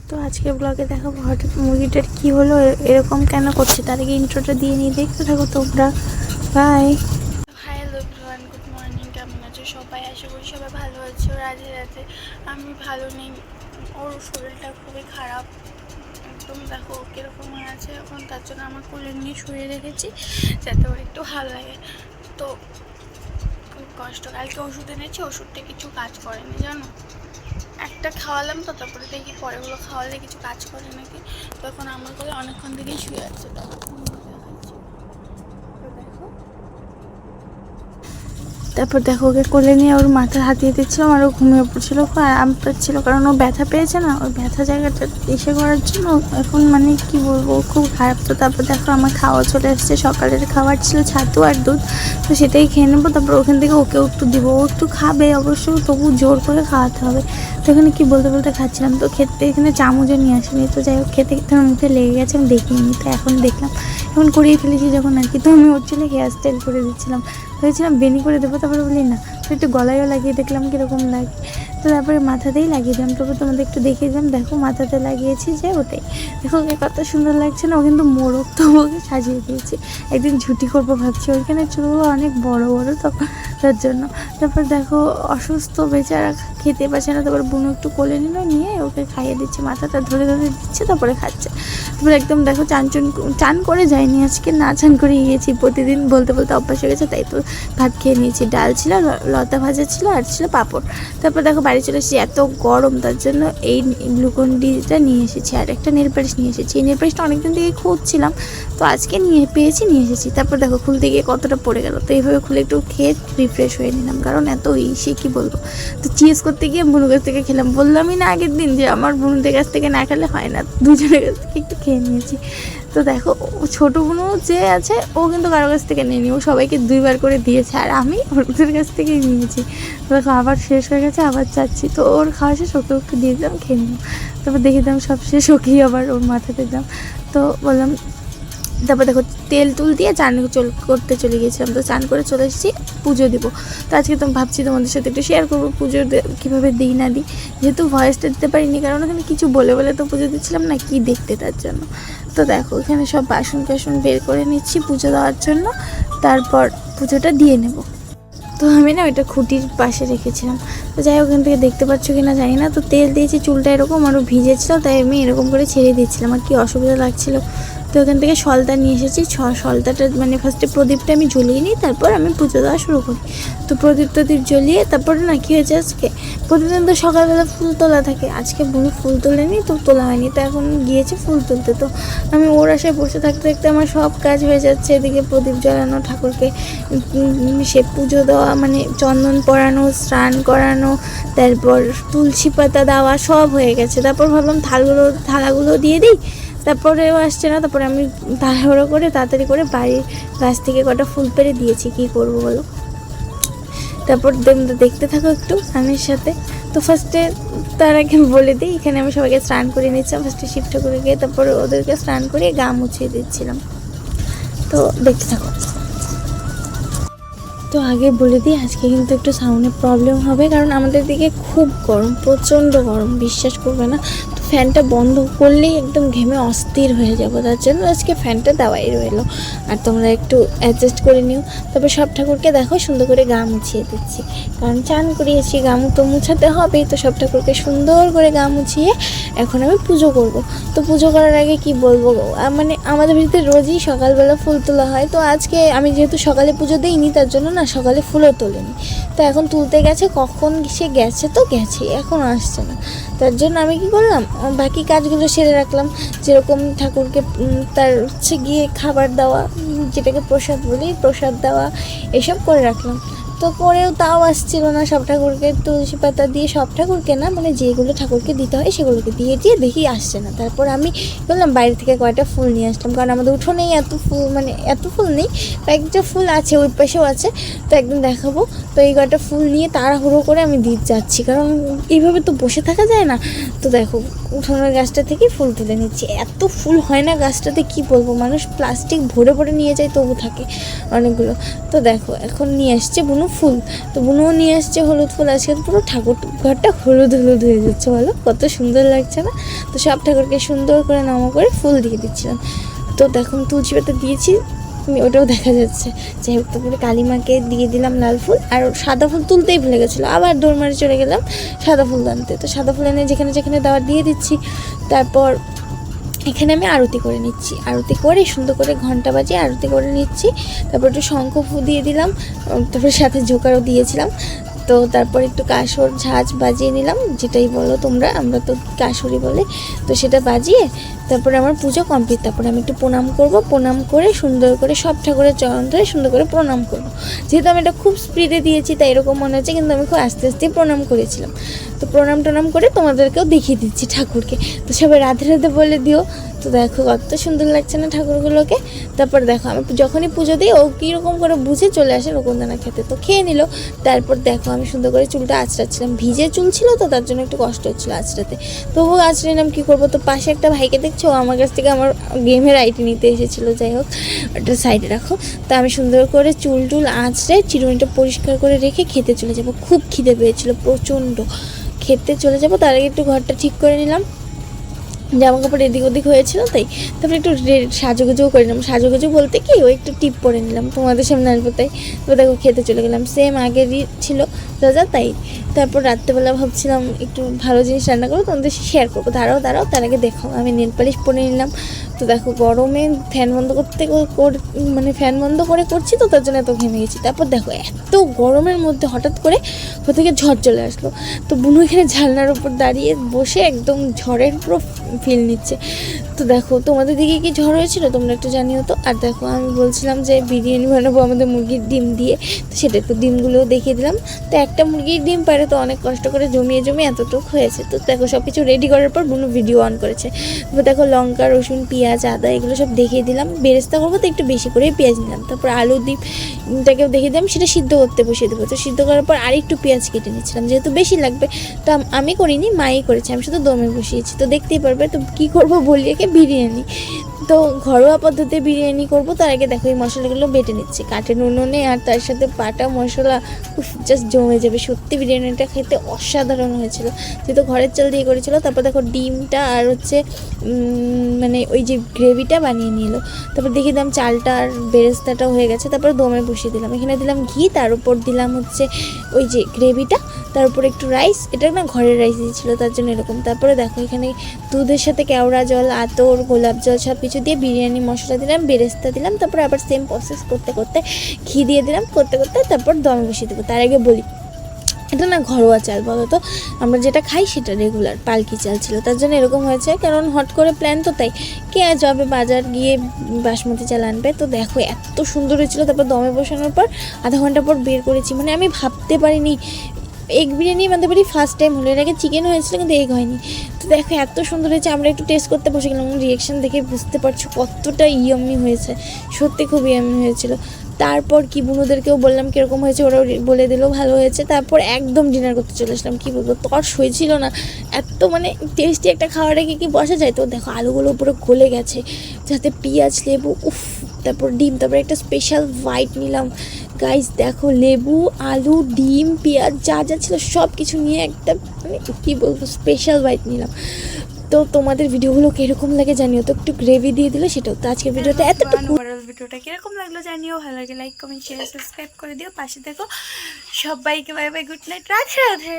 তো আজকে ব্লগে দেখাবো হঠাৎ মুরগিটার কি হলো, এরকম কেন করছে। তার আগে ইন্ট্রোটা দিয়ে নিয়ে দেখতে থাকো তোমরা। Bye. Hello everyone, good morning. কেমন আছো সবাই? আশা করি সবাই ভালো আছো। রাধে রাধে। আমি ভালো নেই, ওর শরীরটা খুবই খারাপ একদম। দেখো কীরকম হয়ে আছে এখন, তার জন্য আমার কোলে নিয়ে শুয়ে রেখেছি যাতে ওর একটু ভালো লাগে। তো খুব কষ্ট। কালকে ওষুধ এনেছি, ওষুধটা কিছু কাজ করেনি জানো। একটা খাওয়ালাম তো, তারপরে দেখি পরেগুলো খাওয়ালে কিছু কাজ করে নাকি। তখন আমার কোলে অনেকক্ষণ থেকেই শুয়ে আছে। তারপর দেখো ওকে কোলে নিয়ে ওর মাথা হাতিয়ে দিচ্ছিলাম আর ও ঘুমিয়ে পড়ছিল, খুব আরাম পাচ্ছিল কারণ ও ব্যথা পেয়েছে না। ওই ব্যথা জায়গাটা এসে করার জন্য এখন মানে কি বলবো, খুব খারাপ। তো তারপর দেখো আমার খাওয়া চলে এসছে, সকালের খাবার ছিল ছাতু আর দুধ, তো সেটাই খেয়ে নেবো। তারপর ওখান থেকে ওকেও একটু দিব, ও একটু খাবে অবশ্য, তবু জোর করে খাওয়াতে হবে। তো এখানে কী বলতে বলতে খাচ্ছিলাম, তো খেতে এখানে চামচে নিয়ে আসিনি। তো যাই হোক খেতে খেতে আমার মুখে লেগে গেছে, আমি দেখিনি। তো এখন দেখলাম, এখন করিয়ে ফেলেছি যখন আর কি। তো আমি ওর জন্য হেয়ার স্টাইল করে দিচ্ছিলাম, ভেবেছিলাম বেনি করে দেবো, তারপরে বলি না, তো একটু গলায়ও লাগিয়ে দেখলাম কীরকম লাগে। তো তারপরে মাথাতেই লাগিয়ে দিলাম। তবু তোমাদের একটু দেখিয়ে দিলাম, দেখো মাথাতে লাগিয়েছি যে ওটাই। দেখো ওকে কত সুন্দর লাগছে না, ও কিন্তু মোরগ, তো ওকে সাজিয়ে দিয়েছি। একদিন ঝুটি করবো ভাবছি, ওইখানে চুলগুলো অনেক বড় বড়, তো তার জন্য। তারপর দেখো অসুস্থ বেচারা, খেতে পারছে না। তারপর বুনু একটু কোলে নিয়ে ওকে খাইয়ে দিচ্ছে, মাথাটা ধরে ধরে দিচ্ছে, তারপরে খাচ্ছে। তারপর একদম দেখো চান করে যায়নি আজকে, না চান করে গিয়েছি। প্রতিদিন বলতে বলতে অভ্যাস হয়ে গেছে, তাই তো ভাত খেয়ে নিয়েছি। ডাল ছিল, লতা ভাজা ছিল, আর ছিল পাঁপড়। তারপর দেখো বাড়ি চলে এসেছি, এত গরম, তার জন্য এই গ্লুকন ডিটা নিয়ে এসেছি আর একটা নেল পালিশ নিয়ে এসেছি। এই নেল পালিশটা অনেকদিন থেকে খুঁজছিলাম, তো আজকে নিয়ে এসেছি। তারপর দেখো খুলতে গিয়ে কতটা পড়ে গেল, তো এইভাবে খুলে একটু খেয়ে রিফ্রেশ হয়ে নিলাম, কারণ এত সে কী বলবো। তো চিজ করতে গিয়ে বুনুর কাছ থেকে খেলাম, বললামই না আগের দিন যে আমার বুনুদের কাছ থেকে না খেলে হয় না, দুজনের কাছ থেকে একটু খেয়ে নিয়েছি। তো দেখো ছোটো বোনও যে আছে, ও কিন্তু কারো কাছ থেকে নেয়নি, ও সবাইকে 2বার করে দিয়েছে, আর আমি ওদের কাছ থেকেই নিয়েছি। তো দেখো আবার শেষ হয়ে গেছে, আবার চাচ্ছি। তো ওর খাওয়া শেষ, ওকে একটু দিয়ে দিলাম, খেয়ে নিলাম। তারপর দেখে দিলাম সব শেষ, ওকেই আবার ওর মাথাতে দিলাম। তো বললাম, তারপর দেখো তেল দিয়ে চান করতে চলে গিয়েছিলাম। তো চান করে চলে এসেছি, পুজো দিব। তো আজকে তো ভাবছি তোমাদের সাথে একটু শেয়ার করবো পুজো কীভাবে দিই না দিই, যেহেতু ভয়েসটা দিতে পারিনি, কারণ ওখানে কিছু বলে তো পুজো দিচ্ছিলাম না, কি দেখতে, তার জন্য। তো দেখো এখানে সব বাসন বের করে নিচ্ছি পুজো দেওয়ার জন্য, তারপর পুজোটা দিয়ে নেব। তো আমি না ওইটা খুঁটির পাশে রেখেছিলাম। তো যাই হোক, ওখান থেকে দেখতে পাচ্ছ কি না জানি না। তো তেল দিয়েছি, চুলটা এরকম আরও ভিজেছিল, তাই আমি এরকম করে ছেড়ে দিচ্ছিলাম, আর কি অসুবিধা লাগছিলো। তো ওখান থেকে সলতা নিয়ে এসেছি। সলতাটা মানে ফার্স্টে প্রদীপটা আমি জ্বলিয়ে নিই, তারপর আমি পুজো দেওয়া শুরু করি। তো প্রদীপ জ্বলিয়ে তারপরে না কী হয়েছে, আজকে প্রতিদিন তো সকালবেলা ফুল তোলা থাকে, আজকে বুনু ফুল তোলেনি, তো তোলা হয়নি। তো এখন গিয়েছে ফুল তুলতে। তো আমি ওর আশায় বসে থাকতে থাকতে আমার সব কাজ হয়ে যাচ্ছে। এদিকে প্রদীপ জ্বালানো, ঠাকুরকে সে পুজো দেওয়া, মানে চন্দন পরানো, স্নান করানো, তারপর তুলসী পাতা দেওয়া, সব হয়ে গেছে। তারপর ভাবলাম থালাগুলো দিয়ে দিই, তারপরেও আসছে না। তারপরে আমি তাড়াতাড়ি করে বাড়ির গাছ থেকে কটা ফুল পেড়ে দিয়েছি, কী করবো বলো। তারপর দেখতে থাকো একটু আমির সাথে। তো ফার্স্টে তার আগে বলে দিই, এখানে আমি সবাইকে স্নান করে নিচ্ছিলাম। ফার্স্টে শিব ঠাকুরে গিয়ে তারপরে ওদেরকে স্নান করিয়ে গা মুছিয়ে দিচ্ছিলাম। তো দেখতে থাকো। তো আগে বলে দিই, আজকে কিন্তু একটু সাউন্ডের প্রবলেম হবে, কারণ আমাদের দিকে খুব গরম, প্রচণ্ড গরম, বিশ্বাস করবে না। তো ফ্যানটা বন্ধ করলেই একদম ঘেমে অস্থির হয়ে যাবো, তার জন্য আজকে ফ্যানটা দেওয়াই রইলো। আর তোমরা একটু অ্যাডজাস্ট করে নিও। তারপর সব ঠাকুরকে দেখো সুন্দর করে গা মুছিয়ে দিচ্ছি, কারণ চান করিয়েছি, গা তো মুছাতে হবেই। তো সব ঠাকুরকে সুন্দর করে গা মুছিয়ে এখন আমি পুজো করব। তো পুজো করার আগে কি বলবো, মানে আমাদের ভিতরে রোজই সকালবেলা ফুল তোলা হয়। তো আজকে আমি যেহেতু সকালে পুজো দিইনি, তার জন্য না সকালে ফুলও তোলেনি। তো এখন তুলতে গেছে, কখন সে গেছে, তো গেছে, এখন আসছে না। তার জন্য আমি কি করলাম, বাকি কাজগুলো সেরে রাখলাম, যেরকম ঠাকুরকে তার গিয়ে খাবার দেওয়া, যেটাকে প্রসাদ বলি, প্রসাদ দেওয়া, এসব করে রাখলাম। তো করেও তাও আসছিল না। সব ঠাকুরকে তুলসী পাতা দিয়ে, সব ঠাকুরকে না, মানে যেগুলো ঠাকুরকে দিতে হয় সেগুলোকে দিয়ে দেখি আসছে না। তারপর আমি বললাম বাইরে থেকে কয়েকটা ফুল নিয়ে আসলাম, কারণ আমাদের উঠোনেই এত ফুল নেই, কয়েকটা ফুল আছে, ওই পাশেও আছে, তো একদিন দেখাবো। তো এই কয়েকটা ফুল নিয়ে তাড়াহুড়ো করে আমি দিতে যাচ্ছি, কারণ এইভাবে তো বসে থাকা যায় না। তো দেখো উঠোনের গাছটা থেকে ফুল তুলে নিচ্ছি। এত ফুল হয় না গাছটাতে, কি বলবো, মানুষ প্লাস্টিক ভরে ভরে নিয়ে যায় তবু থাকে অনেকগুলো। তো দেখো এখন নিয়ে আসছে বুনু ফুল, তো বুনুও নিয়ে আসছে হলুদ ফুল। আজকে পুরো ঠাকুর ঘরটা হলুদ হলুদ হয়ে যাচ্ছে, বলো কত সুন্দর লাগছে না? তো সব ঠাকুরকে সুন্দর করে নামা করে ফুল দিয়ে দিচ্ছিলাম। তো দেখো তুলসী পাতা দিয়েছি, ওটাও দেখা যাচ্ছে। যাই হোক, তারপরে কালিমাকে দিয়ে দিলাম লাল ফুল, আর সাদা ফুল তুলতেই ভুলে গেছিলো, আবার দৌড় মারে চলে গেলাম সাদা ফুল আনতে। তো সাদা ফুল এনে যেখানে যেখানে দেওয়ার দিয়ে দিচ্ছি। তারপর এখানে আমি আরতি করে নিচ্ছি, আরতি করে সুন্দর করে ঘন্টা বাজিয়ে আরতি করে নিচ্ছি। তারপর একটু শঙ্খ ফু দিয়ে দিলাম, তারপরে সাথে ঝোঁকারও দিয়েছিলাম। তো তারপর একটু কাসর ঝাঁঝ বাজিয়ে নিলাম, যেটাই বলো তোমরা, আমরা তো কাসরই বলে। তো সেটা বাজিয়ে তারপরে আমার পুজো কমপ্লিট। তারপরে আমি একটু প্রণাম করব, প্রণাম করে সুন্দর করে সব ঠাকুরের চরণ ধরে সুন্দর করে প্রণাম করব। যেহেতু আমি এটা খুব স্পিডে দিয়েছি তাই এরকম মনে হচ্ছে, কিন্তু আমি খুব আস্তে আস্তে প্রণাম করেছিলাম। তো প্রণাম টনাম করে তোমাদেরকেও দেখিয়ে দিচ্ছি ঠাকুরকে। তো সবাই রাধে রাধে বলে দিও। তো দেখো কত সুন্দর লাগছে না ঠাকুরগুলোকে। তারপর দেখো আমি যখনই পুজো দিই ও কীরকম করে বুঝে চলে আসে রকমদানা খেতে, তো খেয়ে নিল। তারপর দেখো আমি সুন্দর করে চুলটা আঁচড়াচ্ছিলাম, ভিজে চুল ছিল তো তার জন্য একটু কষ্ট হচ্ছিলো আঁচড়াতে। তবুও আঁচড়ে নিলাম, কী করবো। তো পাশে একটা ভাইকে দেখছো, আমার কাছ থেকে আমার গেমের আইডি নিতে এসেছিলো। যাই হোক, ওটা সাইডে রাখো। তো আমি সুন্দর করে চুল টুল আঁচড়ে চিরুনিটা পরিষ্কার করে রেখে খেতে চলে যাব। খুব খিদে পেয়েছিলো প্রচণ্ড, খেতে চলে যাব। তার আগে একটু ঘরটা ঠিক করে নিলাম, জামা কাপড় এদিক ওদিক হয়েছিল তাই। তারপরে একটু সাজুগুজুও করে নিলাম, সাজুগুজু বলতে কি ওই একটু টিপ পরে নিলাম তোমাদের সামনে আসবো তাই। তো দেখো খেতে চলে গেলাম, সেম আগেরই ছিল যা তাই। তারপর রাত্রেবেলা ভাবছিলাম একটু ভালো জিনিস রান্না করবো, তোমাদের শেয়ার করবো। দাঁড়াও তার আগে দেখো আমি নেল পালিশ পরে নিলাম। তো দেখো গরমে ফ্যান বন্ধ মানে ফ্যান বন্ধ করে করছি, তো তার জন্য এত ঘেমে গেছি। তারপর দেখো এত গরমের মধ্যে হঠাৎ করে কোথা থেকে ঝড় চলে আসলো। তো বুনু এখানে জানলার উপর দাঁড়িয়ে বসে একদম ঝড়ের পুরো ফিল নিচ্ছে। তো দেখো তোমাদের দিকে কি ঝড় হয়েছিল তোমরা একটু জানিও তো। আর দেখো আমি বলছিলাম যে বিরিয়ানি বানাবো আমাদের মুরগির ডিম দিয়ে, তো সেটা একটু ডিমগুলোও দেখিয়ে দিলাম। তো একটা মুরগির ডিম পারে তো অনেক কষ্ট করে জমিয়ে এতটুকু হয়েছে। তো দেখো সব কিছু রেডি করার পর বুনু ভিডিও অন করেছে। তো দেখো লঙ্কা রসুন পেঁয়াজ আদা এগুলো সব দেখিয়ে দিলাম। বেরেস্তা করবো তো একটু বেশি করে পেঁয়াজ নিলাম। তারপর আলু ডিমটাকেও দেখিয়ে দিলাম, সেটা সিদ্ধ করতে বসিয়ে দেবো। তো সিদ্ধ করার পর আরেকটু পেঁয়াজ কেটে নিচ্ছিলাম, যেহেতু বেশি লাগবে। তো আমি করিনি, মাই করেছে, আমি শুধু দমে বসিয়েছি। তো দেখতেই পারবে। তো কী করবো বলি, একে বিরিয়ানি, তো ঘরোয়া পদ্ধতিতে বিরিয়ানি করবো। তার আগে দেখো এই মশলাগুলো বেটে নিচ্ছি কাঠের উনুনে, আর তার সাথে বাটা মশলা জাস্ট জমে যাবে। সত্যি বিরিয়ানিটা খেতে অসাধারণ হয়েছিল, যেহেতু ঘরের চাল দিয়ে করেছিল। তারপর দেখো ডিমটা আর হচ্ছে মানে ওই যে গ্রেভিটা বানিয়ে নিল। তারপর দেখিয়ে দিলাম চালটা আর বেরেস্তাটাও হয়ে গেছে। তারপর দমে বসিয়ে দিলাম, এখানে দিলাম ঘি, তার উপর দিলাম হচ্ছে ওই যে গ্রেভিটা, তার উপর একটু রাইস। এটা না ঘরের রাইস দিয়েছিলো তার জন্য এরকম। তারপরে দেখো এখানে দুধের সাথে কেওড়া জল, আতর, গোলাপ জল সব কিছু দিয়ে বিরিয়ানি মশলা দিলাম, বেরেস্তা দিলাম। তারপর আবার সেম প্রসেস করতে করতে ঘি দিয়ে দিলাম, করতে করতে তারপর দমে বসিয়ে দেবো। তার আগে বলি এটা না ঘরোয়া চাল, বলো তো আমরা যেটা খাই সেটা রেগুলার পালকি চাল ছিল, তার জন্য এরকম হয়েছে। কারণ হট করে প্ল্যান তো, তাই কে যাবে বাজার গিয়ে বাসমতি চাল আনবে। তো দেখো এত সুন্দর হয়েছিল। তারপর দমে বসানোর পর আধা ঘন্টা পর বের করেছি, মানে আমি ভাবতে পারিনি এগ বিরিয়ানি আমাদের বাড়ি ফার্স্ট টাইম হলো। এর আগে চিকেন হয়েছিল কিন্তু এগ হয়নি। তো দেখো এত সুন্দর হয়েছে, আমরা একটু টেস্ট করতে বসে গেলাম। রিয়াকশান দেখে বুঝতে পারছো কতটা ইয়াম্মি হয়েছে, সত্যি খুব ইয়াম্মি হয়েছিল। তারপর কি বুনুদেরকেও বললাম কীরকম হয়েছে, ওরাও বলে দিল ভালো হয়েছে। তারপর একদম ডিনার করতে চলে আসলাম। কী বলবো, তর্স হয়েছিল না এত, মানে টেস্টি একটা খাওয়া রেখে কি বসা যায়। তো দেখো আলুগুলো পুরো গলে গেছে, যাতে পেঁয়াজ লেবু উফ, তারপর ডিম, তারপর একটা স্পেশাল হোয়াইট নিলাম। গাইস দেখো লেবু আলু ডিম পেঁয়াজ যা যা ছিল সব কিছু নিয়ে একটা মানে কী বলবো স্পেশাল হোয়াইট নিলাম। তো তোমাদের ভিডিওগুলো কীরকম লাগে জানিও তো, একটু গ্রেভি দিয়ে দিলে সেটাও। তো আজকের ভিডিওটা এতটুকু। ওভারঅল ভিডিওটা কীরকম লাগলো জানিও, ভালো লাগে লাইক কমেন্ট শেয়ার সাবস্ক্রাইব করে দিও, পাশে দেখো। সবাইকে bye bye, good night, Radhe Radhe.